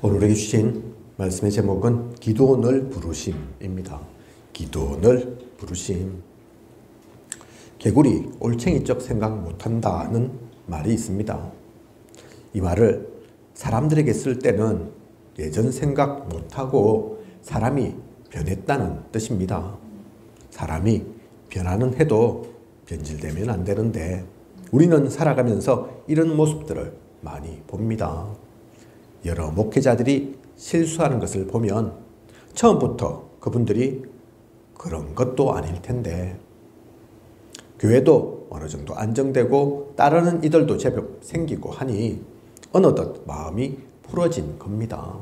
오늘에게 주신 말씀의 제목은 기도원을 부르심입니다. 기도원을 부르심. 개구리 올챙이적 생각 못한다는 말이 있습니다. 이 말을 사람들에게 쓸 때는 예전 생각 못하고 사람이 변했다는 뜻입니다. 사람이 변화는 해도 변질되면 안 되는데 우리는 살아가면서 이런 모습들을 많이 봅니다. 여러 목회자들이 실수하는 것을 보면 처음부터 그분들이 그런 것도 아닐 텐데 교회도 어느 정도 안정되고 따르는 이들도 제법 생기고 하니 어느덧 마음이 풀어진 겁니다.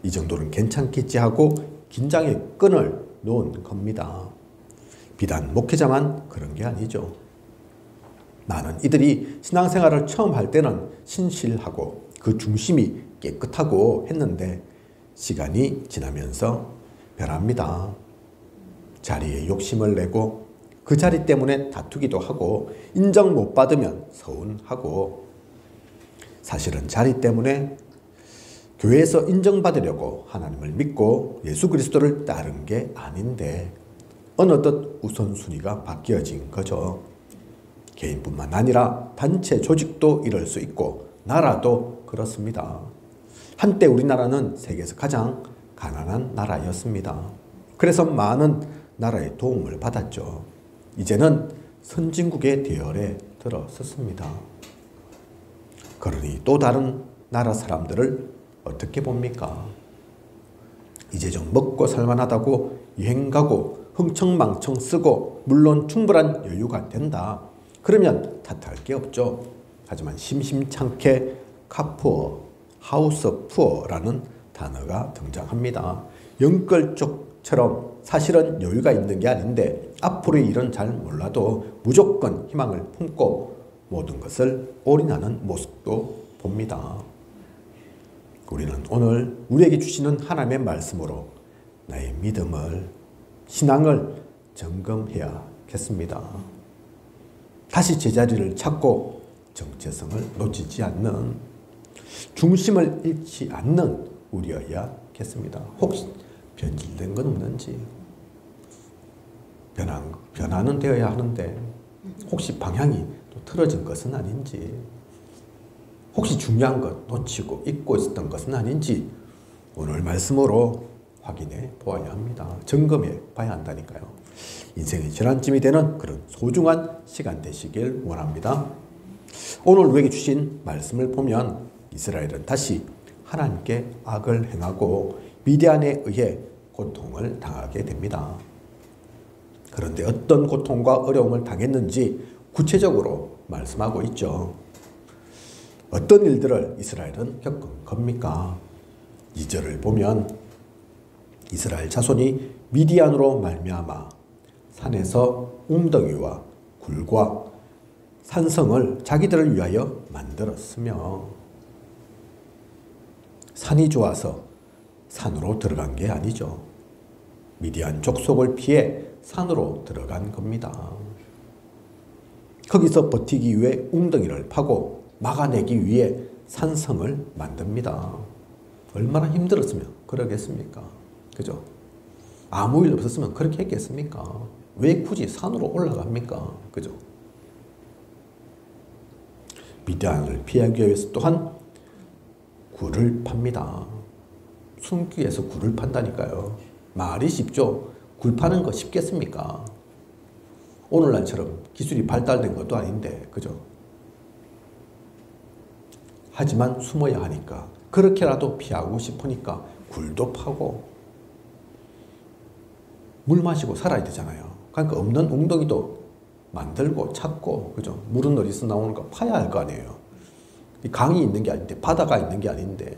이 정도는 괜찮겠지 하고 긴장의 끈을 놓은 겁니다. 비단 목회자만 그런 게 아니죠. 많은 이들이 신앙생활을 처음 할 때는 신실하고 그 중심이 깨끗하고 했는데 시간이 지나면서 변합니다. 자리에 욕심을 내고 그 자리 때문에 다투기도 하고 인정 못 받으면 서운하고 사실은 자리 때문에 교회에서 인정받으려고 하나님을 믿고 예수 그리스도를 따른 게 아닌데 어느덧 우선순위가 바뀌어진 거죠. 개인뿐만 아니라 단체 조직도 이럴 수 있고 나라도 그렇습니다. 한때 우리나라는 세계에서 가장 가난한 나라였습니다. 그래서 많은 나라의 도움을 받았죠. 이제는 선진국의 대열에 들어섰습니다. 그러니 또 다른 나라 사람들을 어떻게 봅니까? 이제 좀 먹고 살만하다고 여행 가고 흥청망청 쓰고 물론 충분한 여유가 된다. 그러면 탓할 게 없죠. 하지만 심심찮게 카푸어, 하우스 푸어라는 단어가 등장합니다. 영끌족처럼 사실은 여유가 있는 게 아닌데 앞으로의 일은 잘 몰라도 무조건 희망을 품고 모든 것을 올인하는 모습도 봅니다. 우리는 오늘 우리에게 주시는 하나님의 말씀으로 나의 믿음을, 신앙을 점검해야겠습니다. 다시 제자리를 찾고 정체성을 놓치지 않는, 중심을 잃지 않는 우리여야겠습니다. 혹시 변질된 건 없는지, 변화는 되어야 하는데 혹시 방향이 또 틀어진 것은 아닌지, 혹시 중요한 것 놓치고 잊고 있었던 것은 아닌지 오늘 말씀으로 확인해 보아야 합니다. 점검해 봐야 한다니까요. 인생의 전환점이 되는 그런 소중한 시간 되시길 원합니다. 오늘 우리에게 주신 말씀을 보면 이스라엘은 다시 하나님께 악을 행하고 미디안에 의해 고통을 당하게 됩니다. 그런데 어떤 고통과 어려움을 당했는지 구체적으로 말씀하고 있죠. 어떤 일들을 이스라엘은 겪은 겁니까? 2절을 보면 이스라엘 자손이 미디안으로 말미암아 산에서 웅덩이와 굴과 산성을 자기들을 위하여 만들었으며, 산이 좋아서 산으로 들어간 게 아니죠. 미디안 족속을 피해 산으로 들어간 겁니다. 거기서 버티기 위해 웅덩이를 파고 막아내기 위해 산성을 만듭니다. 얼마나 힘들었으면 그러겠습니까? 그죠? 아무 일 없었으면 그렇게 했겠습니까? 왜 굳이 산으로 올라갑니까? 그죠? 미디안을 피하기 위해서 또한 굴을 팝니다. 숨기 위해서 굴을 판다니까요. 말이 쉽죠? 굴 파는 거 쉽겠습니까? 오늘날처럼 기술이 발달된 것도 아닌데, 그죠? 하지만 숨어야 하니까, 그렇게라도 피하고 싶으니까 굴도 파고 물 마시고 살아야 되잖아요. 그러니까 없는 웅덩이도 만들고 찾고, 그죠? 물은 어디서 나오는 거 파야 할 거 아니에요. 강이 있는 게 아닌데, 바다가 있는 게 아닌데,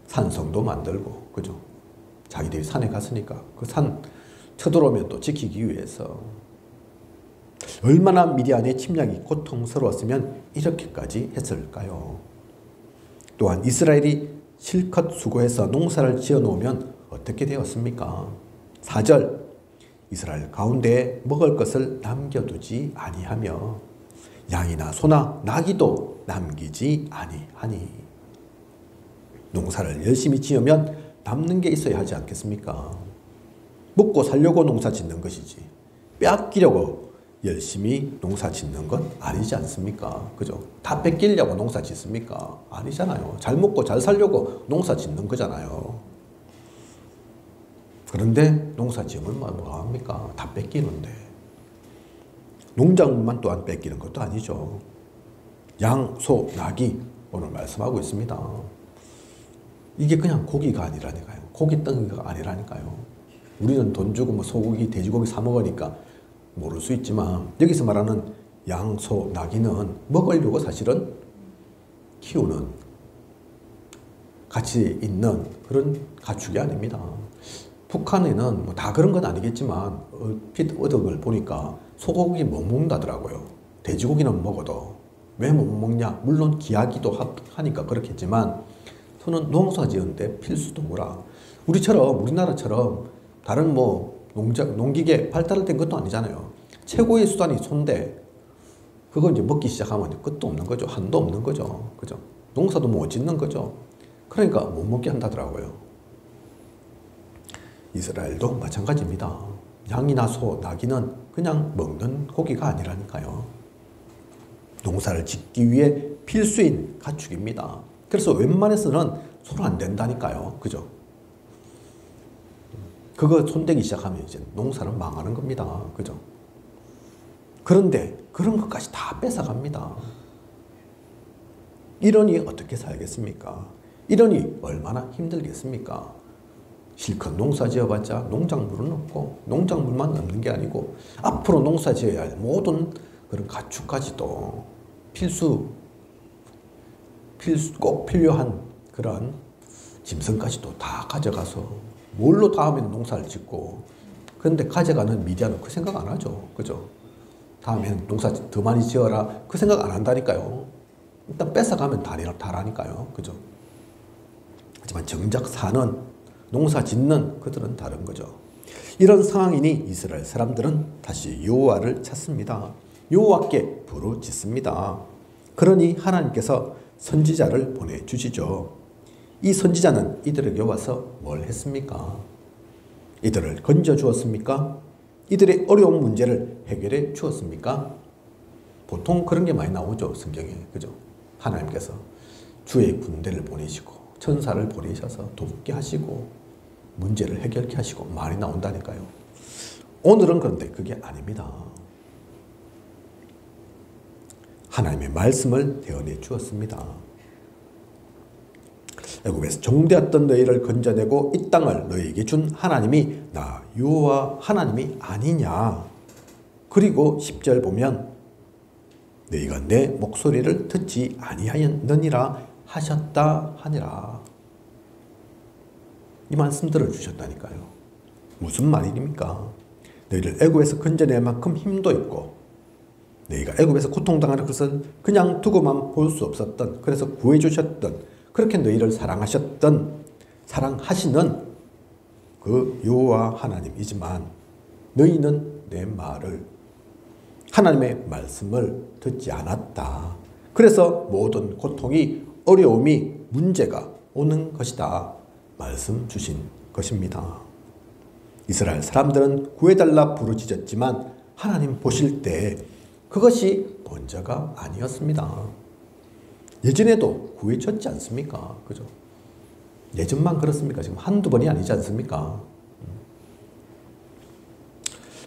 산성도 만들고, 그죠? 자기들이 산에 갔으니까 그 산 쳐들어오면 또 지키기 위해서. 얼마나 미디안의 침략이 고통스러웠으면 이렇게까지 했을까요? 또한 이스라엘이 실컷 수고해서 농사를 지어 놓으면 어떻게 되었습니까? 4절, 이스라엘 가운데에 먹을 것을 남겨두지 아니하며 양이나 소나 나귀도 남기지 아니하니. 농사를 열심히 지으면 남는 게 있어야 하지 않겠습니까? 먹고 살려고 농사 짓는 것이지 빼앗기려고 열심히 농사 짓는 건 아니지 않습니까? 그죠? 다 뺏기려고 농사 짓습니까? 아니잖아요. 잘 먹고 잘 살려고 농사 짓는 거잖아요. 그런데 농사 지으면 뭐합니까? 다 뺏기는데. 농작물만 또한 뺏기는 것도 아니죠. 양, 소, 낙이 오늘 말씀하고 있습니다. 이게 그냥 고기가 아니라니까요. 고기 덩이가 아니라니까요. 우리는 돈 주고 뭐 소고기, 돼지고기 사 먹으니까 모를 수 있지만 여기서 말하는 양, 소, 낙이는 먹으려고 사실은 키우는 가치 있는 그런 가축이 아닙니다. 북한에는 뭐 다 그런 건 아니겠지만 얼핏 얻은 걸 보니까 소고기 못 먹는다더라고요. 돼지고기는 먹어도 왜 못 먹냐? 물론 귀하기도 하니까 그렇겠지만 소는 농사 지은데 필수도구라. 우리나라처럼 다른 뭐 농기계 발달된 것도 아니잖아요. 최고의 수단이 소인데 그거 이제 먹기 시작하면 끝도 없는 거죠. 한도 없는 거죠. 그죠? 농사도 못 짓는 거죠. 그러니까 못 먹게 한다더라고요. 이스라엘도 마찬가지입니다. 양이나 소, 나귀는 그냥 먹는 고기가 아니라니까요. 농사를 짓기 위해 필수인 가축입니다. 그래서 웬만해서는 손 안 댄다니까요. 그죠? 그거 손대기 시작하면 이제 농사는 망하는 겁니다. 그죠? 그런데 그런 것까지 다 뺏어갑니다. 이러니 어떻게 살겠습니까? 이러니 얼마나 힘들겠습니까? 실컷 농사 지어봤자 농작물은 없고 농작물만 없는 게 아니고 앞으로 농사 지어야 할 모든 그런 가축까지도 꼭 필요한 그런 짐승까지도 다 가져가서 뭘로 다음에는 농사를 짓고 그런데 가져가는 미디어는 그 생각 안 하죠. 그죠? 다음에는 농사 더 많이 지어라 그 생각 안 한다니까요. 일단 뺏어가면 다라니까요. 그죠? 하지만 정작 사는 농사 짓는 그들은 다른 거죠. 이런 상황이니 이스라엘 사람들은 다시 여호와를 찾습니다. 여호와께 부르짖습니다. 그러니 하나님께서 선지자를 보내주시죠. 이 선지자는 이들에게 와서 뭘 했습니까? 이들을 건져주었습니까? 이들의 어려운 문제를 해결해 주었습니까? 보통 그런 게 많이 나오죠. 성경에. 그죠? 하나님께서 주의 군대를 보내시고 천사를 보내셔서 돕게 하시고 문제를 해결케 하시고 많이 나온다니까요. 오늘은 그런데 그게 아닙니다. 하나님의 말씀을 대언해 주었습니다. 애굽에서 종되었던 너희를 건져내고 이 땅을 너희에게 준 하나님이 나 여호와 하나님이 아니냐. 그리고 10절 보면 너희가 내 목소리를 듣지 아니하였느니라 하셨다 하니라. 이 말씀들을 주셨다니까요. 무슨 말입니까? 너희를 애굽에서 건져낼 만큼 힘도 있고 너희가 애굽에서 고통당하는 것을 그냥 두고만 볼 수 없었던, 그래서 구해주셨던, 그렇게 너희를 사랑하셨던, 사랑하시는 그 여호와 하나님이지만 너희는 내 말을, 하나님의 말씀을 듣지 않았다. 그래서 모든 고통이, 어려움이, 문제가 오는 것이다. 말씀 주신 것입니다. 이스라엘 사람들은 구해달라 부르짖었지만 하나님 보실 때 그것이 본저가 아니었습니다. 예전에도 구해줬지 않습니까? 그죠? 예전만 그렇습니까? 지금 한두 번이 아니지 않습니까?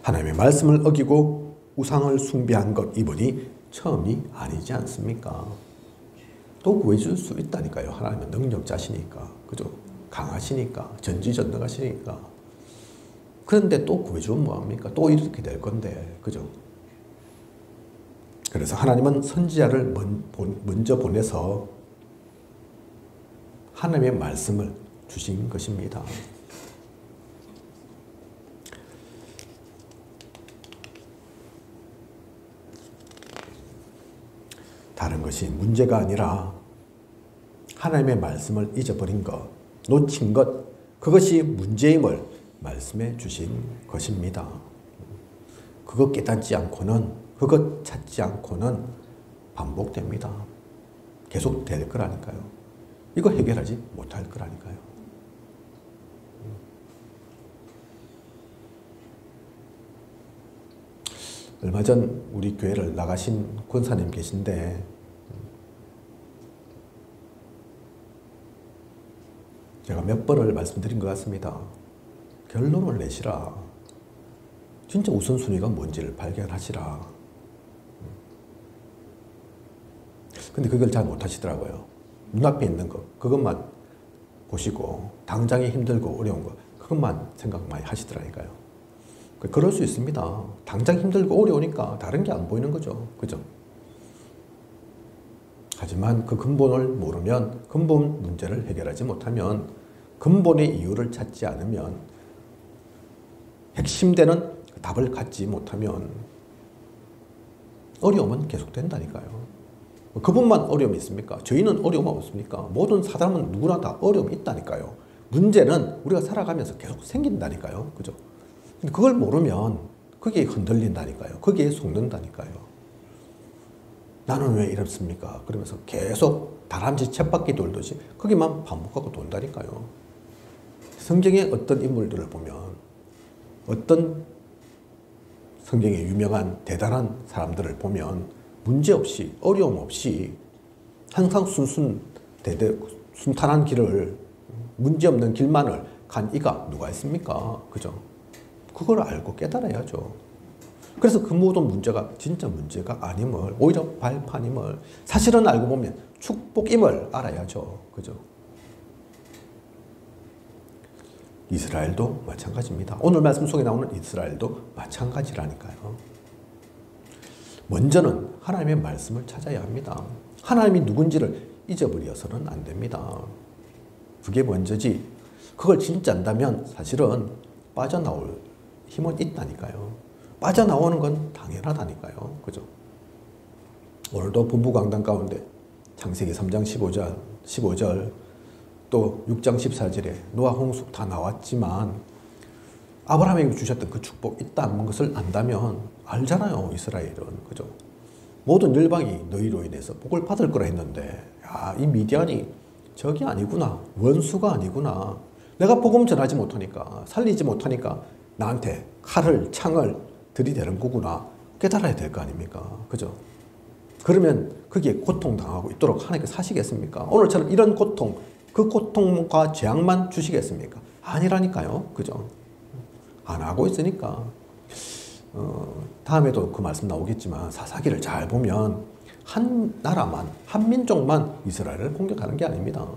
하나님의 말씀을 어기고 우상을 숭배한 것 이번이 처음이 아니지 않습니까? 또 구해줄 수 있다니까요. 하나님은 능력자시니까. 그죠? 강하시니까. 전지전능하시니까. 그런데 또 구해주면 뭐합니까? 또 이렇게 될 건데. 그죠? 그래서 하나님은 선지자를 먼저 보내서 하나님의 말씀을 주신 것입니다. 다른 것이 문제가 아니라 하나님의 말씀을 잊어버린 것, 놓친 것, 그것이 문제임을 말씀해 주신 것입니다. 그것 깨닫지 않고는, 그것 찾지 않고는 반복됩니다. 계속 될 거라니까요. 이거 해결하지 못할 거라니까요. 얼마 전 우리 교회를 나가신 권사님 계신데 제가 몇 번을 말씀드린 것 같습니다. 결론을 내시라. 진짜 우선순위가 뭔지를 발견하시라. 근데 그걸 잘 못하시더라고요. 눈앞에 있는 것, 그것만 보시고 당장에 힘들고 어려운 것, 그것만 생각 많이 하시더라니까요. 그럴 수 있습니다. 당장 힘들고 어려우니까 다른 게 안 보이는 거죠. 그죠? 하지만 그 근본을 모르면, 근본 문제를 해결하지 못하면, 근본의 이유를 찾지 않으면, 핵심되는 답을 갖지 못하면 어려움은 계속된다니까요. 그분만 어려움이 있습니까? 저희는 어려움 없습니까? 모든 사람은 누구나 다 어려움이 있다니까요. 문제는 우리가 살아가면서 계속 생긴다니까요. 그죠? 근데 그걸 모르면 거기에 흔들린다니까요. 거기에 속는다니까요. 나는 왜 이렇습니까? 그러면서 계속 다람쥐 쳇바퀴 돌듯이 거기만 반복하고 돈다니까요. 성경의 어떤 인물들을 보면, 어떤 성경의 유명한 대단한 사람들을 보면 문제없이, 어려움 없이 항상 순탄한 길을, 문제없는 길만을 간 이가 누가 있습니까? 그죠? 그걸 알고 깨달아야죠. 그래서 그 모든 문제가 진짜 문제가 아님을, 오히려 발판임을, 사실은 알고 보면 축복임을 알아야죠. 그죠? 이스라엘도 마찬가지입니다. 오늘 말씀 속에 나오는 이스라엘도 마찬가지라니까요. 먼저는 하나님의 말씀을 찾아야 합니다. 하나님이 누군지를 잊어버려서는 안 됩니다. 그게 먼저지. 그걸 진짜 안다면 사실은 빠져나올 힘은 있다니까요. 빠져나오는 건 당연하다니까요. 그죠? 오늘도 본부 강단 가운데 창세기 3장 15절 또 6장 14절에 노아 홍수 다 나왔지만 아브라함에게 주셨던 그 축복 있다는 것을 안다면 알잖아요. 이스라엘은. 그죠? 모든 열방이 너희로 인해서 복을 받을 거라 했는데, 야, 이 미디안이 적이 아니구나. 원수가 아니구나. 내가 복음 전하지 못하니까, 살리지 못하니까 나한테 칼을, 창을 들이대는 거구나. 깨달아야 될 거 아닙니까? 그죠? 그러면 거기에 고통당하고 있도록 하나님께서 사시겠습니까? 오늘처럼 이런 고통, 그 고통과 재앙만 주시겠습니까? 아니라니까요. 그죠? 안 하고 있으니까. 다음에도 그 말씀 나오겠지만 사사기를 잘 보면 한 나라만, 한 민족만 이스라엘을 공격하는 게 아닙니다.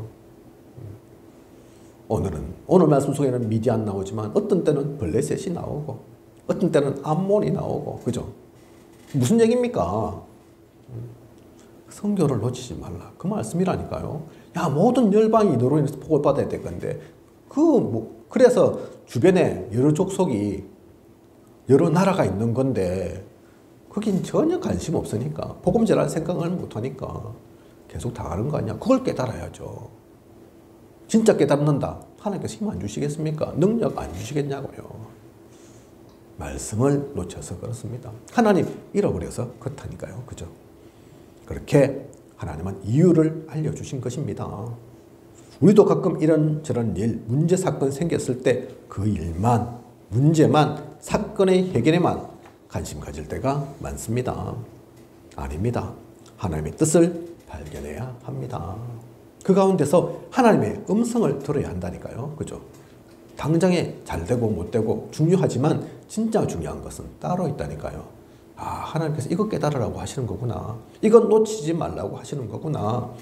오늘 말씀 속에는 미디안 나오지만 어떤 때는 블레셋이 나오고 어떤 때는 암몬이 나오고, 그죠? 무슨 얘기입니까? 성경을 놓치지 말라. 그 말씀이라니까요. 야, 모든 열방이 너로 인해서 복을 받아야 될 건데, 그래서 주변에 여러 족속이, 여러 나라가 있는 건데, 거긴 전혀 관심 없으니까, 복음 전할 생각을 못하니까 계속 당하는 거 아니야. 그걸 깨달아야죠. 진짜 깨닫는다. 하나님께서 힘 안 주시겠습니까? 능력 안 주시겠냐고요. 말씀을 놓쳐서 그렇습니다. 하나님 잃어버려서 그렇다니까요. 그죠? 그렇게 하나님은 이유를 알려주신 것입니다. 우리도 가끔 이런저런 일, 문제, 사건 생겼을 때 그 일만, 문제만, 사건의 해결에만 관심 가질 때가 많습니다. 아닙니다. 하나님의 뜻을 발견해야 합니다. 그 가운데서 하나님의 음성을 들어야 한다니까요. 그죠? 당장에 잘 되고 못 되고 중요하지만 진짜 중요한 것은 따로 있다니까요. 아, 하나님께서 이거 깨달으라고 하시는 거구나. 이건 놓치지 말라고 하시는 거구나.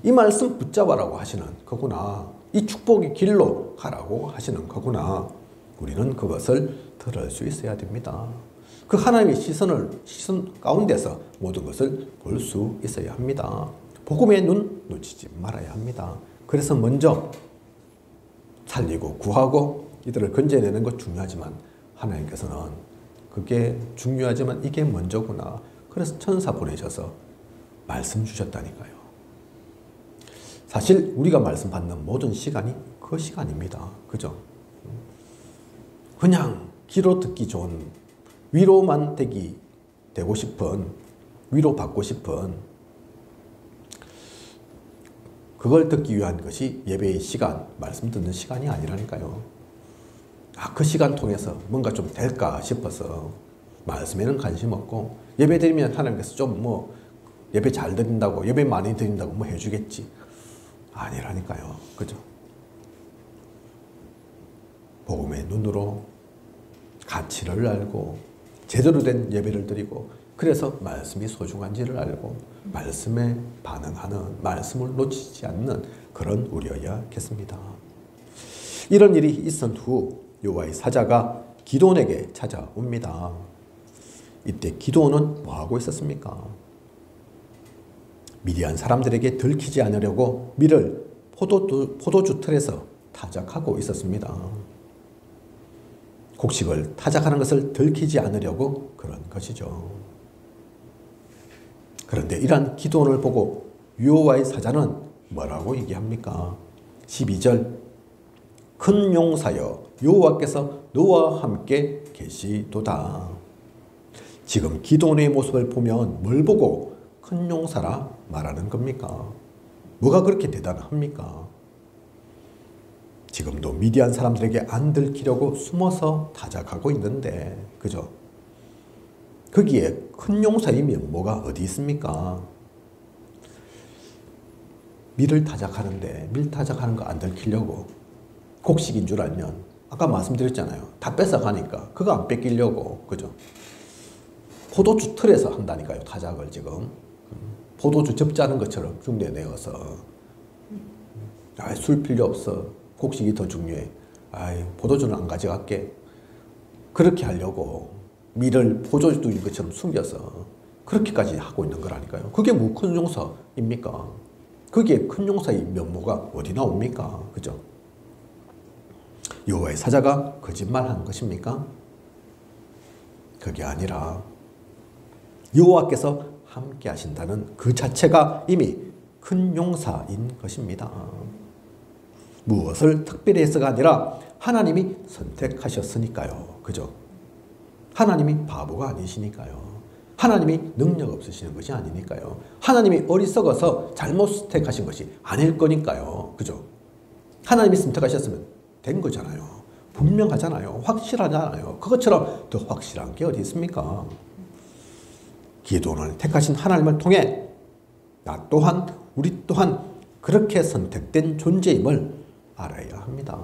이 말씀 붙잡아라고 하시는 거구나. 이 축복의 길로 가라고 하시는 거구나. 우리는 그것을 들을 수 있어야 됩니다. 그 하나님의 시선 가운데서 모든 것을 볼 수 있어야 합니다. 복음의 눈 놓치지 말아야 합니다. 그래서 먼저 살리고 구하고 이들을 건져내는 것 중요하지만 하나님께서는 그게 중요하지만 이게 먼저구나. 그래서 천사 보내셔서 말씀 주셨다니까요. 사실 우리가 말씀 받는 모든 시간이 그 시간입니다. 그죠? 그냥 귀로 듣기 좋은, 위로만 되고 싶은, 위로받고 싶은 그걸 듣기 위한 것이 예배의 시간, 말씀 듣는 시간이 아니라니까요. 그 시간 통해서 뭔가 좀 될까 싶어서 말씀에는 관심 없고 예배 드리면 하나님께서 좀 예배 잘 드린다고, 예배 많이 드린다고 해주겠지. 아니라니까요. 그죠? 복음의 눈으로 가치를 알고 제대로 된 예배를 드리고 그래서 말씀이 소중한지를 알고 말씀에 반응하는, 말씀을 놓치지 않는 그런 우리여야겠습니다. 이런 일이 있은 후 여호와의 사자가 기드온에게 찾아옵니다. 이때 기드온은 뭐하고 있었습니까? 미디안 사람들에게 들키지 않으려고 밀을 포도주 틀에서 타작하고 있었습니다. 곡식을 타작하는 것을 들키지 않으려고 그런 것이죠. 그런데 이러한 기드온을 보고 여호와의 사자는 뭐라고 얘기합니까? 12절 큰 용사여 여호와께서 너와 함께 계시도다. 지금 기드온의 모습을 보면 뭘 보고 큰 용사라 말하는 겁니까? 뭐가 그렇게 대단합니까? 지금도 미디안 사람들에게 안 들키려고 숨어서 타작하고 있는데, 그죠? 거기에 큰 용사이면 뭐가 어디 있습니까? 밀을 타작하는데 밀 타작하는 거 안 들키려고 곡식인 줄 알면 아까 말씀드렸잖아요. 다 뺏어가니까 그거 안 뺏기려고, 그죠? 포도주 틀에서 한다니까요. 타작을 지금 포도주 접자는 것처럼 흉내 내어서 술 필요 없어. 곡식이 더 중요해. 포도주는 안 가져갈게. 그렇게 하려고 밀을 포도주인 것처럼 숨겨서 그렇게까지 하고 있는 거라니까요. 그게 뭐 큰 용사입니까? 그게 큰 용사의 면모가 어디 나옵니까? 그죠? 여호와의 사자가 거짓말한 것입니까? 그게 아니라 여호와께서 함께 하신다는 그 자체가 이미 큰 용사인 것입니다. 무엇을 특별히 해서가 아니라 하나님이 선택하셨으니까요. 그죠? 하나님이 바보가 아니시니까요. 하나님이 능력 없으시는 것이 아니니까요. 하나님이 어리석어서 잘못 선택하신 것이 아닐 거니까요. 그죠? 하나님이 선택하셨으면 된 거잖아요. 분명하잖아요. 확실하잖아요. 그것처럼 더 확실한 게 어디 있습니까? 기드온을 택하신 하나님을 통해 나 또한 우리 또한 그렇게 선택된 존재임을 알아야 합니다.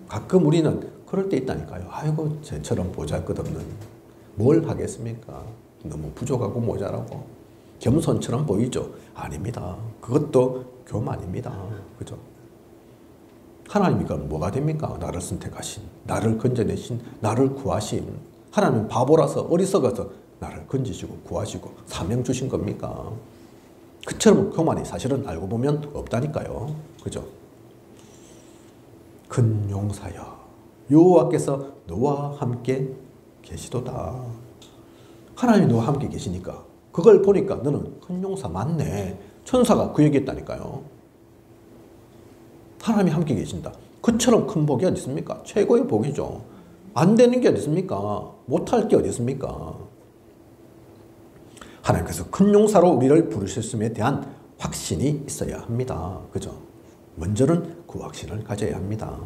가끔 우리는 그럴 때 있다니까요. 아이고 쟤처럼 보잘것없는 뭘 하겠습니까? 너무 부족하고 모자라고 겸손처럼 보이죠? 아닙니다. 그것도 교만입니다. 그죠? 하나님이 그럼 뭐가 됩니까? 나를 선택하신, 나를 건져내신, 나를 구하신 하나님은 바보라서 어리석어서 나를 건지시고 구하시고 사명 주신 겁니까? 그처럼 교만이 사실은 알고 보면 없다니까요. 그죠? 큰 용사여 여호와께서 너와 함께 계시도다. 하나님이 너와 함께 계시니까 그걸 보니까 너는 큰 용사 맞네. 천사가 그 얘기했다니까요. 하나님이 함께 계신다. 그처럼 큰 복이 어디 있습니까? 최고의 복이죠. 안 되는 게 어디 있습니까? 못할 게 어디 있습니까? 하나님께서 큰 용사로 우리를 부르셨음에 대한 확신이 있어야 합니다. 그죠? 먼저는 그 확신을 가져야 합니다.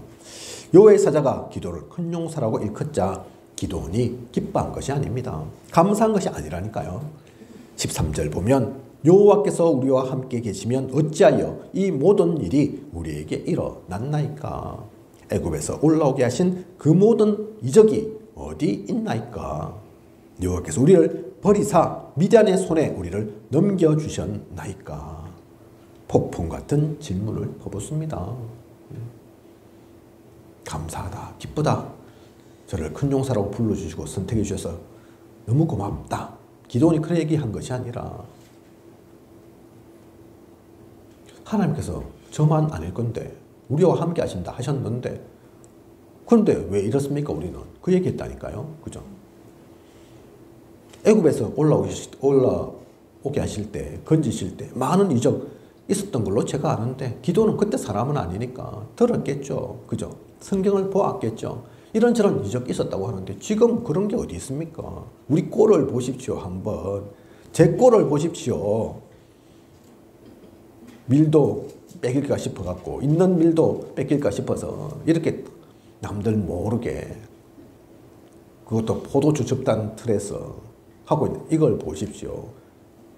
여호와의 사자가 기도를 큰 용사라고 일컫자 기드온이 기뻐한 것이 아닙니다. 감사한 것이 아니라니까요. 13절 보면 여호와께서 우리와 함께 계시면 어찌하여 이 모든 일이 우리에게 일어났나이까? 애굽에서 올라오게 하신 그 모든 이적이 어디 있나이까? 여호와께서 우리를 버리사 미디안의 손에 우리를 넘겨주셨나이까? 폭풍 같은 질문을 퍼붓습니다. 감사하다, 기쁘다. 저를 큰 용사라고 불러주시고 선택해 주셔서 너무 고맙다. 기드온이 그런 얘기한 것이 아니라 하나님께서 저만 아닐 건데 우리와 함께 하신다 하셨는데 그런데 왜 이렇습니까? 우리는 그 얘기했다니까요. 그죠? 애굽에서 올라오게 하실 때, 건지실 때 많은 이적 있었던 걸로 제가 아는데 기도는 그때 사람은 아니니까 들었겠죠. 그죠? 성경을 보았겠죠. 이런저런 이적 있었다고 하는데 지금 그런 게 어디 있습니까? 우리 꼴을 보십시오. 한번 제 꼴을 보십시오. 밀도 뺏길까 싶어갖고 있는 밀도 뺏길까 싶어서 이렇게 남들 모르게 그것도 포도주 접단 틀에서 하고 있는 이걸 보십시오.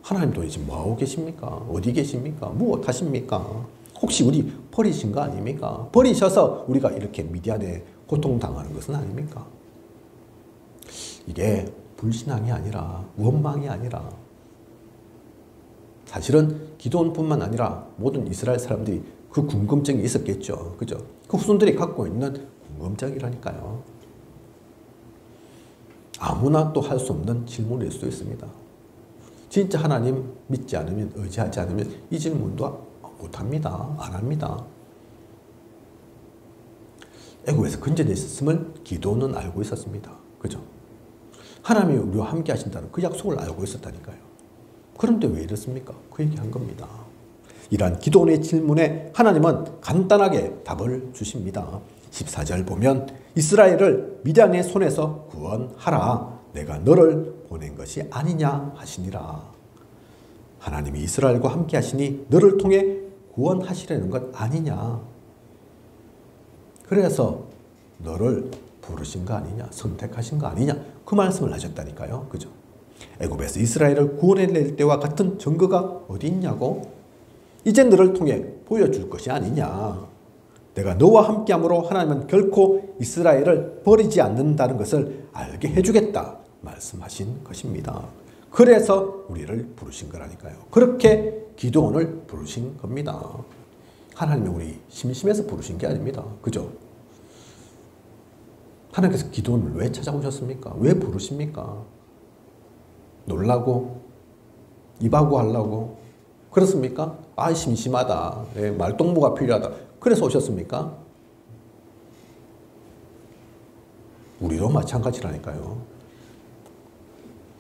하나님 도대체 뭐하고 계십니까? 어디 계십니까? 무엇 하십니까? 혹시 우리 버리신 거 아닙니까? 버리셔서 우리가 이렇게 미디안에 고통당하는 것은 아닙니까? 이게 불신앙이 아니라 원망이 아니라 사실은 기드온뿐만 아니라 모든 이스라엘 사람들이 그 궁금증이 있었겠죠. 그죠? 그 후손들이 갖고 있는 궁금증이라니까요. 아무나 또 할 수 없는 질문일 수도 있습니다. 진짜 하나님 믿지 않으면, 의지하지 않으면 이 질문도 못합니다. 안 합니다. 애굽에서 근전에 있었음을 기도는 알고 있었습니다. 그죠? 하나님이 우리와 함께 하신다는 그 약속을 알고 있었다니까요. 그런데 왜 이렇습니까? 그 얘기한 겁니다. 이러한 기도원의 질문에 하나님은 간단하게 답을 주십니다. 14절 보면 이스라엘을 미디안의 손에서 구원하라. 내가 너를 보낸 것이 아니냐 하시니라. 하나님이 이스라엘과 함께 하시니 너를 통해 구원하시려는 것 아니냐. 그래서 너를 부르신 거 아니냐, 선택하신 거 아니냐, 그 말씀을 하셨다니까요. 그죠? 애굽에서 이스라엘을 구원해낼 때와 같은 증거가 어디 있냐고? 이제 너를 통해 보여줄 것이 아니냐. 내가 너와 함께함으로 하나님은 결코 이스라엘을 버리지 않는다는 것을 알게 해주겠다 말씀하신 것입니다. 그래서 우리를 부르신 거라니까요. 그렇게 기도원을 부르신 겁니다. 하나님이 우리 심심해서 부르신 게 아닙니다. 그죠? 하나님께서 기도원을 왜 찾아오셨습니까? 왜 부르십니까? 놀라고? 입하고 하려고? 그렇습니까? 아, 심심하다. 예, 말동무가 필요하다. 그래서 오셨습니까? 우리도 마찬가지라니까요.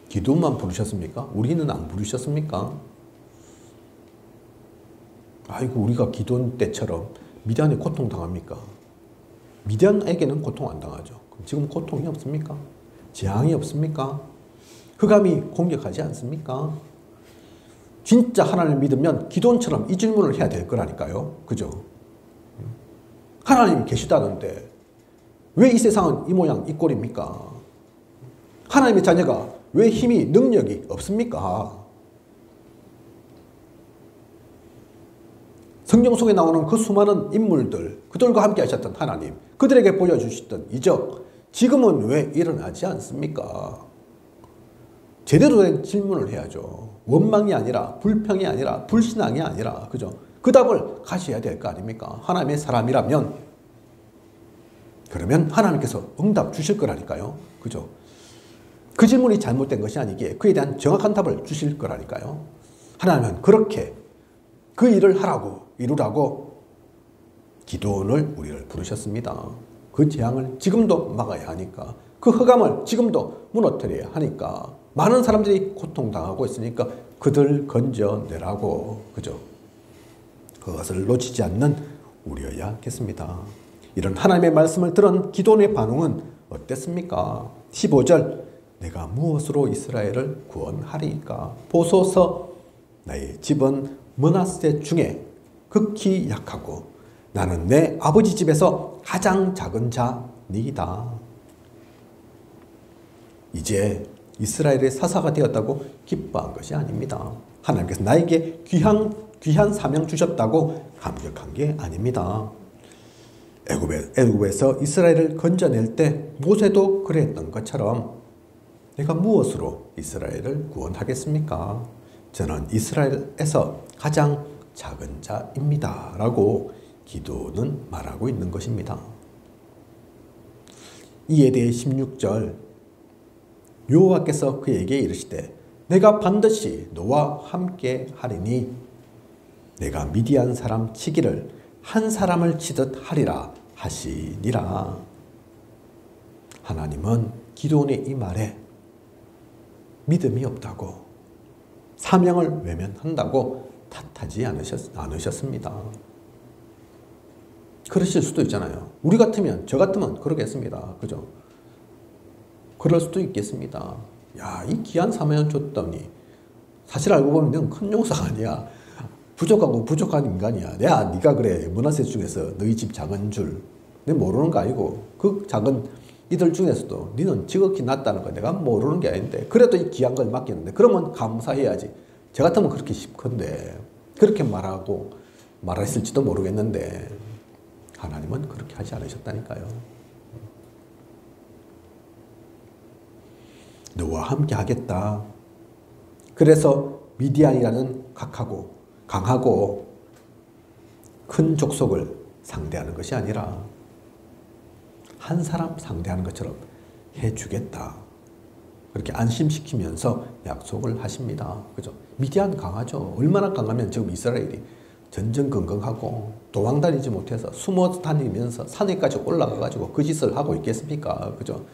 기도만 부르셨습니까? 우리는 안 부르셨습니까? 아이고, 우리가 기도원 때처럼 미디안에 고통당합니까? 미디안에게는 고통 안 당하죠. 그럼 지금 고통이 없습니까? 재앙이 없습니까? 흑암이 공격하지 않습니까? 진짜 하나님을 믿으면 기도원처럼 이 질문을 해야 될 거라니까요. 그죠? 하나님이 계시다는데 왜 이 세상은 이 모양 이 꼴입니까? 하나님의 자녀가 왜 힘이 능력이 없습니까? 성경 속에 나오는 그 수많은 인물들, 그들과 함께 하셨던 하나님, 그들에게 보여주셨던 이적, 지금은 왜 일어나지 않습니까? 제대로 된 질문을 해야죠. 원망이 아니라, 불평이 아니라, 불신앙이 아니라, 그죠? 그 답을 가셔야 될 거 아닙니까? 하나님의 사람이라면, 그러면 하나님께서 응답 주실 거라니까요. 그죠? 그 질문이 잘못된 것이 아니기에 그에 대한 정확한 답을 주실 거라니까요. 하나님은 그렇게 그 일을 하라고, 이루라고 기도원을 우리를 부르셨습니다. 그 재앙을 지금도 막아야 하니까, 그 흑암을 지금도 무너뜨려야 하니까, 많은 사람들이 고통당하고 있으니까 그들 건져내라고, 그죠? 그것을 놓치지 않는 우리여야겠습니다. 이런 하나님의 말씀을 들은 기도원의 반응은 어땠습니까? 15절, 내가 무엇으로 이스라엘을 구원하리까? 보소서, 나의 집은 므낫세 중에 극히 약하고 나는 내 아버지 집에서 가장 작은 자니이다. 이제 이스라엘의 사사가 되었다고 기뻐한 것이 아닙니다. 하나님께서 나에게 귀한 사명 주셨다고 감격한 게 아닙니다. 애굽에서 이스라엘을 건져낼 때 모세도 그랬던 것처럼 내가 무엇으로 이스라엘을 구원하겠습니까? 저는 이스라엘에서 가장 작은 자입니다. 라고 기도는 말하고 있는 것입니다. 이에 대해 16절, 여호와께서 그에게 이르시되 내가 반드시 너와 함께 하리니 내가 미디안 사람 치기를 한 사람을 치듯 하리라 하시니라. 하나님은 기도원의 이 말에 믿음이 없다고, 사명을 외면한다고 탓하지 않으셨습니다. 그러실 수도 있잖아요. 우리 같으면, 저 같으면 그러겠습니다. 그죠? 그럴 수도 있겠습니다. 야, 이 귀한 사명을 줬더니 사실 알고 보면 넌 큰 용사가 아니야. 부족하고 부족한 인간이야. 네가 그래. 문화세 중에서 너희 집 작은 줄. 내 모르는 거 아니고 그 작은 이들 중에서도 너는 지극히 낫다는 거 내가 모르는 게 아닌데 그래도 이 귀한 걸 맡겼는데 그러면 감사해야지. 저 같으면 그렇게 싶건데 그렇게 말했을지도 모르겠는데 하나님은 그렇게 하지 않으셨다니까요. 너와 함께 하겠다. 그래서 미디안이라는 강하고 큰 족속을 상대하는 것이 아니라 한 사람 상대하는 것처럼 해주겠다. 그렇게 안심시키면서 약속을 하십니다. 그죠? 미디안 강하죠. 얼마나 강하면 지금 이스라엘이 전전긍긍하고 도망다니지 못해서 숨어 다니면서 산에까지 올라가가지고 그 짓을 하고 있겠습니까? 그죠?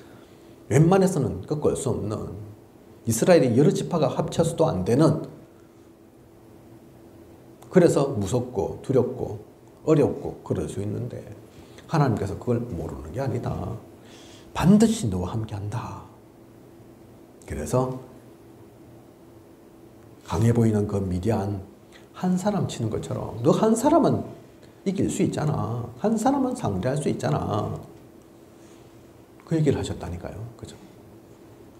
웬만해서는 꺾을 수 없는 이스라엘이 여러 지파가 합쳐서도 안 되는 그래서 무섭고 두렵고 어렵고 그럴 수 있는데 하나님께서 그걸 모르는 게 아니다. 반드시 너와 함께 한다. 그래서 강해 보이는 그 미디안 한 사람 치는 것처럼 너 한 사람은 이길 수 있잖아. 한 사람은 상대할 수 있잖아. 그 얘기를 하셨다니까요. 그죠?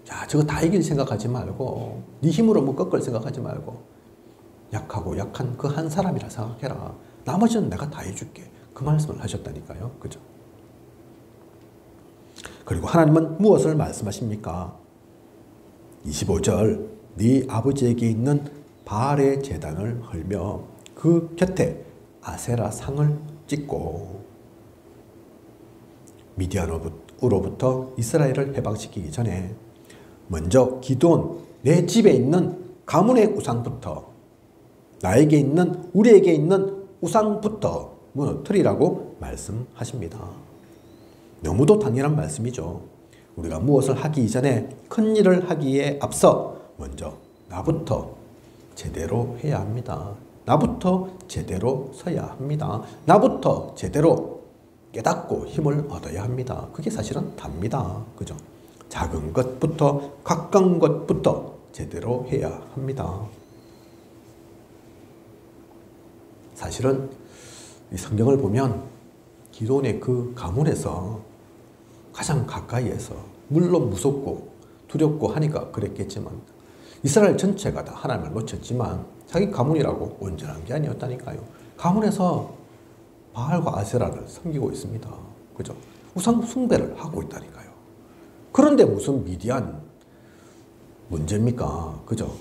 자, 저거 다 이길 생각하지 말고 네 힘으로 뭐 꺾을 생각하지 말고 약하고 약한 그 한 사람이라 생각해라. 나머지는 내가 다 해줄게. 그 말씀을 하셨다니까요. 그죠? 그리고 하나님은 무엇을 말씀하십니까? 25절 네 아버지에게 있는 바알의 제단을 헐며 그 곁에 아세라 상을 찍고 미디안으로부터 이스라엘을 해방시키기 전에 먼저 기드온 내 집에 있는 가문의 우상부터 나에게 있는 우리에게 있는 우상부터 무너뜨리라고 말씀하십니다. 너무도 당연한 말씀이죠. 우리가 무엇을 하기 이전에 큰 일을 하기에 앞서 먼저 나부터 제대로 해야 합니다. 나부터 제대로 서야 합니다. 나부터 제대로 깨닫고 힘을 얻어야 합니다. 그게 사실은 답니다. 그죠? 작은 것부터 가까운 것부터 제대로 해야 합니다. 사실은 이 성경을 보면 기드온의 그 가문에서 가장 가까이에서 물론 무섭고 두렵고 하니까 그랬겠지만 이스라엘 전체가 다 하나님을 놓쳤지만 자기 가문이라고 온전한 게 아니었다니까요. 가문에서 바알과 아세라를 섬기고 있습니다. 그죠? 우상 숭배를 하고 있다니까요. 그런데 무슨 미디안 문제입니까? 그죠?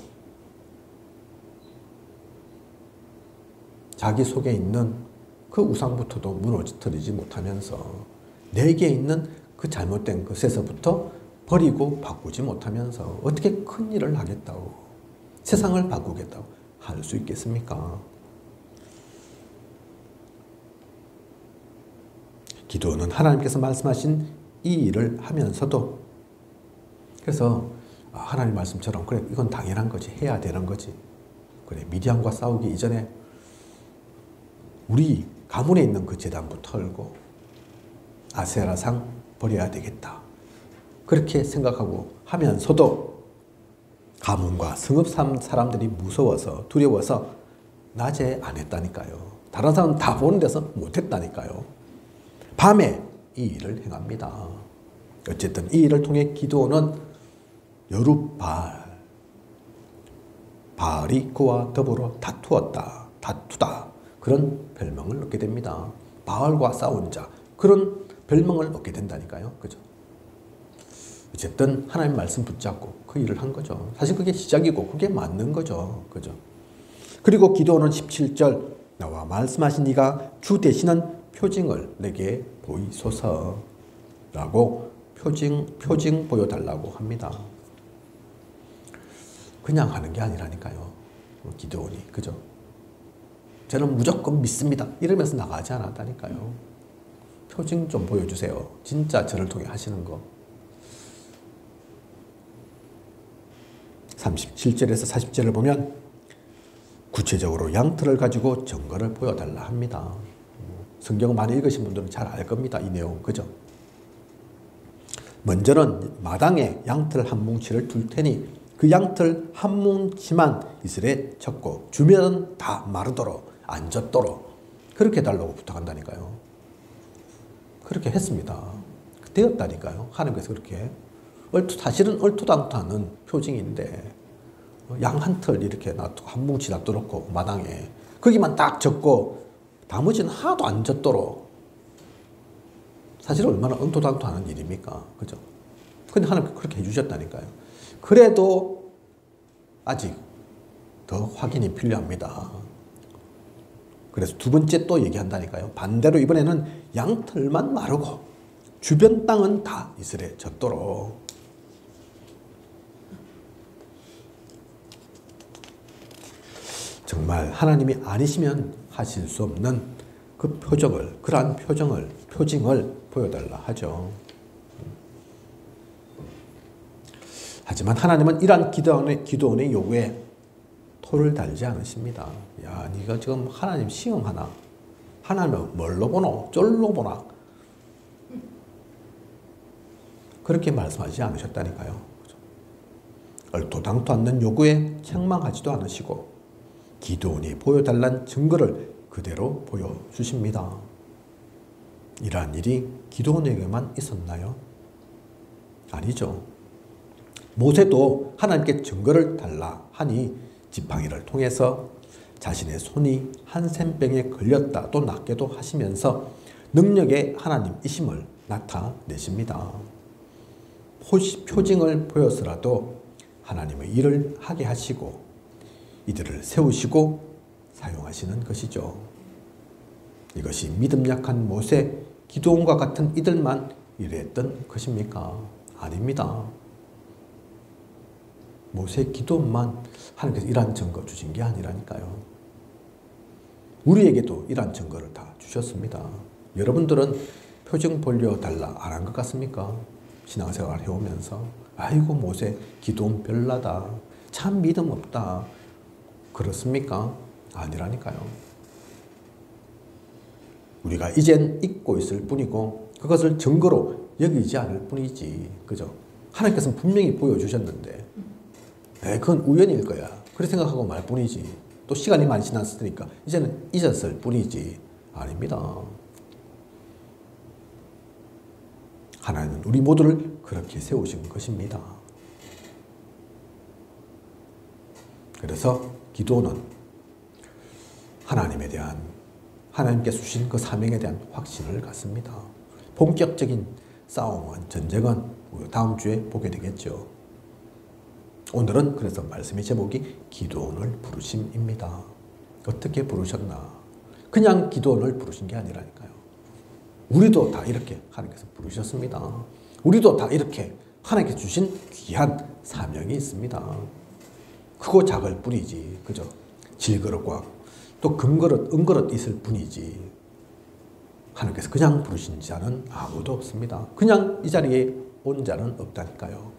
자기 속에 있는 그 우상부터도 무너뜨리지 못하면서 내게 있는 그 잘못된 것에서부터 버리고 바꾸지 못하면서 어떻게 큰 일을 하겠다고 세상을 바꾸겠다고 할 수 있겠습니까? 기도는 하나님께서 말씀하신 이 일을 하면서도 그래서 하나님 말씀처럼 그래 이건 당연한 거지 해야 되는 거지 그래 미디안과 싸우기 이전에 우리 가문에 있는 그 제단부터 털고 아세라상 버려야 되겠다. 그렇게 생각하고 하면서도 가문과 성읍 사람들이 무서워서 두려워서 낮에 안 했다니까요. 다른 사람은 다 보는 데서 못했다니까요. 밤에 이 일을 행합니다. 어쨌든 이 일을 통해 기드온은 바알이 그와 더불어 다투다. 그런 별명을 얻게 됩니다. 바알과 싸운 자 그런 별명을 얻게 된다니까요. 그죠? 어쨌든 하나님 말씀 붙잡고 그 일을 한 거죠. 사실 그게 시작이고 그게 맞는 거죠. 그죠? 그리고 기드온은 17절 나와 말씀하신 이가 주 되시는 표징을 내게 보이소서 라고 표징 보여달라고 합니다. 그냥 하는 게 아니라니까요. 기드온이 그죠? 저는 무조건 믿습니다. 이러면서 나가지 않았다니까요. 표징 좀 보여주세요. 진짜 저를 통해 하시는 거. 37절에서 40절을 보면 구체적으로 양털을 가지고 증거를 보여달라 합니다. 성경을 많이 읽으신 분들은 잘 알 겁니다. 이 내용. 그죠? 먼저는 마당에 양털 한 뭉치를 둘 테니 그 양털 한 뭉치만 이슬에 쳤고 주변은 다 마르도록 안 젖도록 그렇게 해달라고 부탁한다니까요. 그렇게 했습니다. 되었다니까요. 하나님께서 그렇게. 사실은 얼토당토하는 표징인데 양 한 털 이렇게 놔두고 한 뭉치 놔두고 마당에 거기만 딱 젖고 나머지는 하나도 안 젖도록 사실 얼마나 얼토당토하는 일입니까? 그죠? 근데 하나님께서 그렇게 해주셨다니까요. 그래도 아직 더 확인이 필요합니다. 그래서 두 번째 또 얘기한다니까요. 반대로 이번에는 양털만 마르고 주변 땅은 다 이슬에 젖도록. 정말 하나님이 아니시면 하실 수 없는 그 표적을, 그러한 표징을 보여달라 하죠. 하지만 하나님은 이러한 기도원의 요구에 토를 달지 않으십니다. 야, 네가 지금 하나님 시험하나? 하나님은 뭘로 보노? 쫄로 보나? 그렇게 말씀하지 않으셨다니까요. 얼토당토 않는 요구에 책망하지도 않으시고 기도원이 보여달란 증거를 그대로 보여주십니다. 이러한 일이 기도원에게만 있었나요? 아니죠. 모세도 하나님께 증거를 달라 하니 지팡이를 통해서 자신의 손이 한센병에 걸렸다 또 낫게도 하시면서 능력의 하나님이심을 나타내십니다. 표징을 보여서라도 하나님의 일을 하게 하시고 이들을 세우시고 사용하시는 것이죠. 이것이 믿음 약한 모세, 기드온과 같은 이들만 이랬던 것입니까? 아닙니다. 모세, 기드온만 하나님께서 이러한 증거 주신 게 아니라니까요. 우리에게도 이러한 증거를 다 주셨습니다. 여러분들은 표징 보여달라 안 한 것 같습니까? 신앙생활 해오면서 아이고 모세, 기드온 별나다. 참 믿음 없다. 그렇습니까? 아니라니까요. 우리가 이젠 잊고 있을 뿐이고 그것을 증거로 여기지 않을 뿐이지. 그죠? 하나님께서는 분명히 보여주셨는데 그건 우연일 거야. 그렇게 생각하고 말 뿐이지. 또 시간이 많이 지났으니까 이제는 잊었을 뿐이지. 아닙니다. 하나님은 우리 모두를 그렇게 세우신 것입니다. 그래서 기도는 하나님에 대한 하나님께서 주신 그 사명에 대한 확신을 갖습니다. 본격적인 싸움은 전쟁은 다음 주에 보게 되겠죠. 오늘은 그래서 말씀의 제목이 기도원을 부르심입니다. 어떻게 부르셨나? 그냥 기도원을 부르신 게 아니라니까요. 우리도 다 이렇게 하나님께서 부르셨습니다. 우리도 다 이렇게 하나님께서 주신 귀한 사명이 있습니다. 크고 작을 뿐이지. 그죠? 질그릇과 또 금그릇, 은그릇 있을 뿐이지. 하나님께서 그냥 부르신 자는 아무도 없습니다. 그냥 이 자리에 온 자는 없다니까요.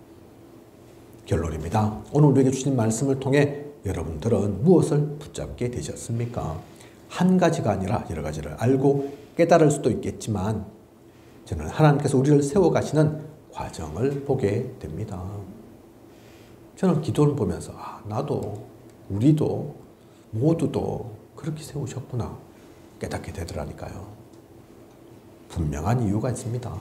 결론입니다. 오늘 우리에게 주신 말씀을 통해 여러분들은 무엇을 붙잡게 되셨습니까? 한 가지가 아니라 여러 가지를 알고 깨달을 수도 있겠지만 저는 하나님께서 우리를 세워가시는 과정을 보게 됩니다. 저는 기도를 보면서 나도 우리도 모두도 그렇게 세우셨구나 깨닫게 되더라니까요. 분명한 이유가 있습니다.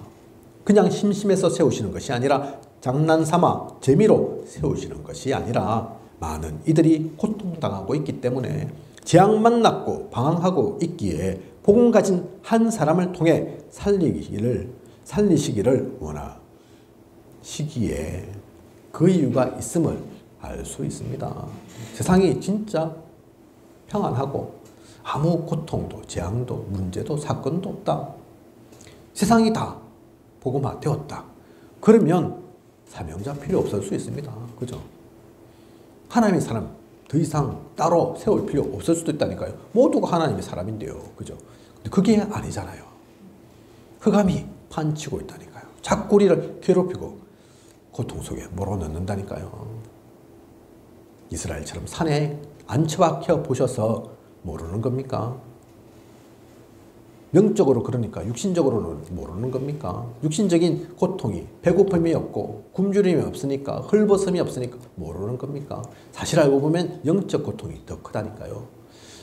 그냥 심심해서 세우시는 것이 아니라 장난삼아 재미로 세우시는 것이 아니라 많은 이들이 고통당하고 있기 때문에 재앙 만났고 방황하고 있기에 복음 가진 한 사람을 통해 살리시기를 원하시기에 그 이유가 있음을 알 수 있습니다. 세상이 진짜 평안하고 아무 고통도 재앙도 문제도 사건도 없다. 세상이 다 복음화 되었다. 그러면 사명자 필요 없을 수 있습니다. 그죠? 하나님의 사람 더 이상 따로 세울 필요 없을 수도 있다니까요. 모두가 하나님의 사람인데요. 그죠? 근데 그게 아니잖아요. 흑암이 판치고 있다니까요. 자꾸 우리를 괴롭히고 고통 속에 몰아넣는다니까요. 이스라엘처럼 산에 안 처박혀 보셔서 모르는 겁니까? 영적으로 그러니까 육신적으로는 모르는 겁니까? 육신적인 고통이 배고픔이 없고 굶주림이 없으니까 헐벗음이 없으니까 모르는 겁니까? 사실 알고 보면 영적 고통이 더 크다니까요.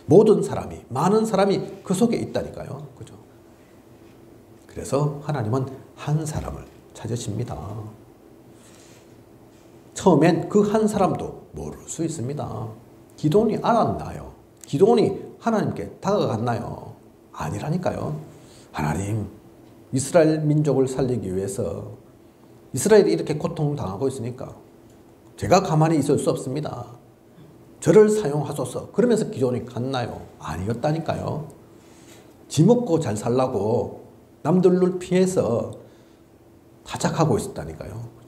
모든 사람이 많은 사람이 그 속에 있다니까요. 그죠? 그래서 하나님은 한 사람을 찾으십니다. 처음엔 그 한 사람도 모를 수 있습니다. 기도원이 알았나요? 기도원이 하나님께 다가갔나요? 아니라니까요. 하나님, 이스라엘 민족을 살리기 위해서 이스라엘이 이렇게 고통당하고 있으니까 제가 가만히 있을 수 없습니다. 저를 사용하소서. 그러면서 기도원이 갔나요? 아니었다니까요. 지 먹고 잘 살라고 남들을 피해서 타작하고 있었다니까요.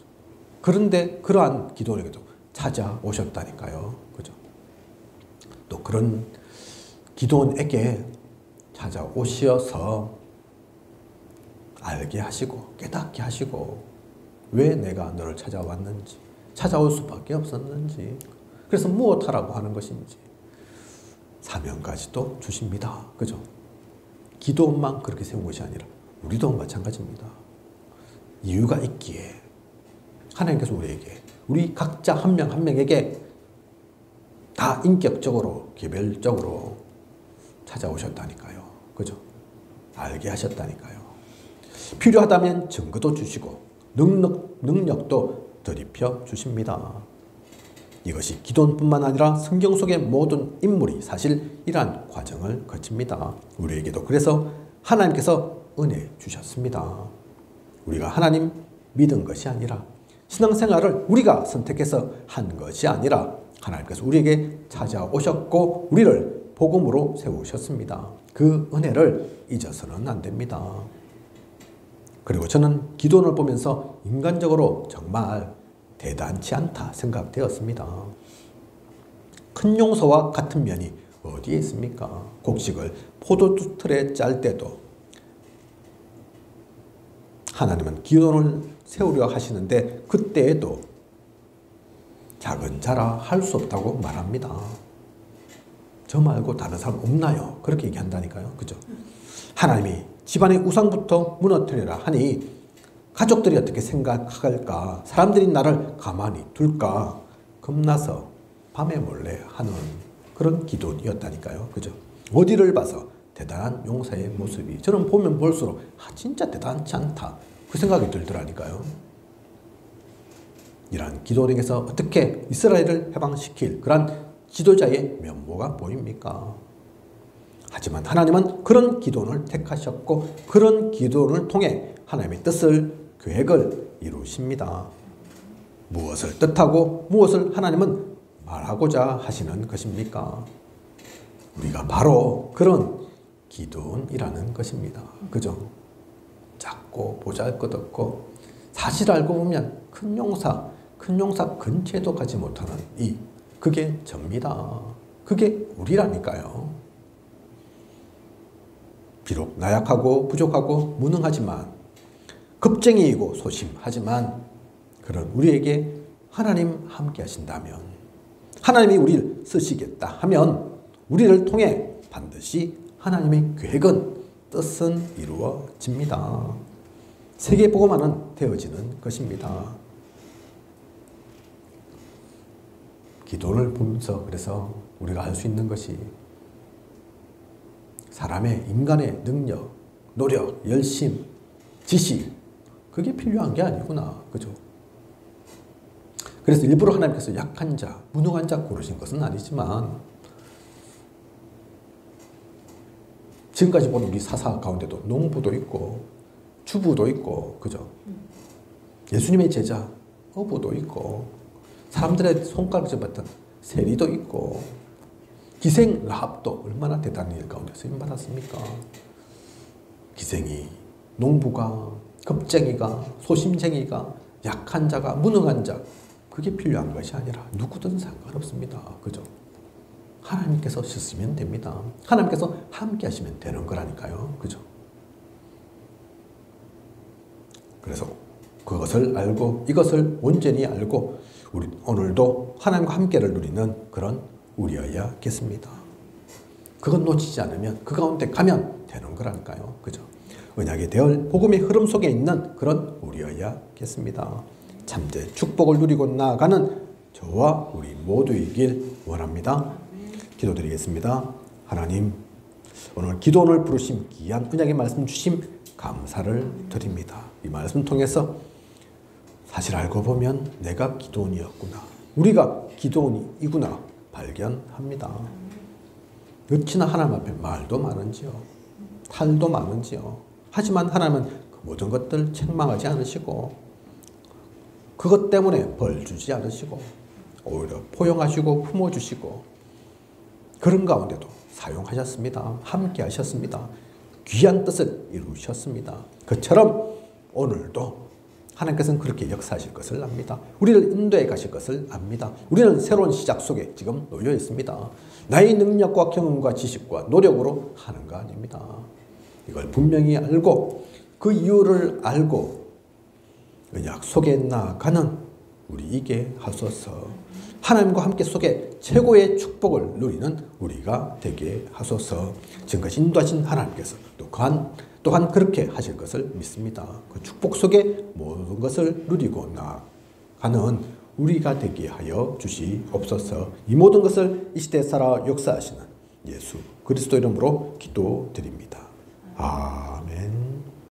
그런데 그러한 기도원에게도 찾아오셨다니까요. 그죠? 또 그런 기도원에게 찾아오셔서 알게 하시고 깨닫게 하시고 왜 내가 너를 찾아왔는지 찾아올 수밖에 없었는지 그래서 무엇하라고 하는 것인지 사명까지도 주십니다. 그죠? 기도원만 그렇게 세운 것이 아니라 우리도 마찬가지입니다. 이유가 있기에 하나님께서 우리에게 우리 각자 한 명 한 명에게 다 인격적으로 개별적으로 찾아오셨다니까요. 그죠? 알게 하셨다니까요. 필요하다면 증거도 주시고 능력도 덧입혀 주십니다. 이것이 기도원뿐만 아니라 성경 속의 모든 인물이 사실 이러한 과정을 거칩니다. 우리에게도 그래서 하나님께서 은혜 주셨습니다. 우리가 하나님 믿은 것이 아니라 신앙생활을 우리가 선택해서 한 것이 아니라 하나님께서 우리에게 찾아오셨고 우리를 복음으로 세우셨습니다. 그 은혜를 잊어서는 안 됩니다. 그리고 저는 기도원을 보면서 인간적으로 정말 대단치 않다 생각되었습니다. 큰 용서와 같은 면이 어디에 있습니까? 곡식을 포도틀에 짤 때도 하나님은 기도원을 세우려 하시는데 그때에도 작은 자라 할 수 없다고 말합니다. 저 말고 다른 사람 없나요? 그렇게 얘기한다니까요. 그죠? 하나님이 집안의 우상부터 무너뜨리라 하니 가족들이 어떻게 생각할까? 사람들이 나를 가만히 둘까? 겁나서 밤에 몰래 하는 그런 기도였다니까요. 그죠? 어디를 봐서 대단한 용사의 모습이 저는 보면 볼수록 진짜 대단치 않다. 그 생각이 들더라니까요. 이러한 기도원에게서 어떻게 이스라엘을 해방시킬 그런 지도자의 면모가 보입니까? 하지만 하나님은 그런 기도원을 택하셨고 그런 기도원을 통해 하나님의 뜻을 계획을 이루십니다. 무엇을 뜻하고 무엇을 하나님은 말하고자 하시는 것입니까? 우리가 바로 그런 기도원이라는 것입니다. 그죠? 작고 보잘것없고 사실 알고 보면 큰 용사 근처에도 가지 못하는 그게 접니다. 그게 우리라니까요. 비록 나약하고 부족하고 무능하지만 겁쟁이이고 소심하지만 그런 우리에게 하나님 함께 하신다면 하나님이 우리를 쓰시겠다 하면 우리를 통해 반드시 하나님의 계획은 뜻은 이루어집니다. 세계복음화는 되어지는 것입니다. 기도를 보면서 그래서 우리가 할 수 있는 것이 사람의 인간의 능력, 노력, 열심, 지식 그게 필요한 게 아니구나. 그죠? 그래서 일부러 하나님께서 약한 자, 무능한 자 고르신 것은 아니지만 지금까지 본 우리 사사 가운데도 농부도 있고 주부도 있고 그죠? 예수님의 제자 어부도 있고 사람들의 손가락 잡았던 세리도 있고 기생 라합도 얼마나 대단한 일 가운데 쓰임 받았습니까? 기생이, 농부가, 겁쟁이가, 소심쟁이가, 약한 자가, 무능한 자 그게 필요한 것이 아니라 누구든 상관없습니다. 그죠? 하나님께서 쓰시면 됩니다. 하나님께서 함께 하시면 되는 거라니까요. 그죠? 그래서 그것을 알고 이것을 온전히 알고 우리 오늘도 하나님과 함께를 누리는 그런 우리여야겠습니다. 그건 놓치지 않으면 그 가운데 가면 되는 거라니까요. 그죠? 언약의 대열 복음의 흐름 속에 있는 그런 우리여야겠습니다. 참된 축복을 누리고 나아가는 저와 우리 모두이길 원합니다. 기도드리겠습니다. 하나님, 오늘 기도원을 부르심 귀한 언약의 말씀 주심 감사를 드립니다. 이 말씀 통해서 사실 알고 보면 내가 기도원이었구나, 우리가 기도원이구나 발견합니다. 어찌나 하나님 앞에 말도 많은지요, 탈도 많은지요. 하지만 하나님은 그 모든 것들 책망하지 않으시고 그것 때문에 벌 주지 않으시고 오히려 포용하시고 품어주시고 그런 가운데도 사용하셨습니다. 함께 하셨습니다. 귀한 뜻을 이루셨습니다. 그처럼 오늘도 하나님께서는 그렇게 역사하실 것을 압니다. 우리를 인도해 가실 것을 압니다. 우리는 새로운 시작 속에 지금 놓여 있습니다. 나의 능력과 경험과 지식과 노력으로 하는 거 아닙니다. 이걸 분명히 알고 그 이유를 알고 언약 속에 나아가는 우리에게 하소서. 하나님과 함께 속에 최고의 축복을 누리는 우리가 되게 하소서. 지금까지 인도하신 하나님께서 또한 그렇게 하실 것을 믿습니다. 그 축복 속에 모든 것을 누리고 나아가는 우리가 되게 하여 주시옵소서. 이 모든 것을 이 시대에 살아 역사하시는 예수 그리스도 이름으로 기도드립니다. 아멘.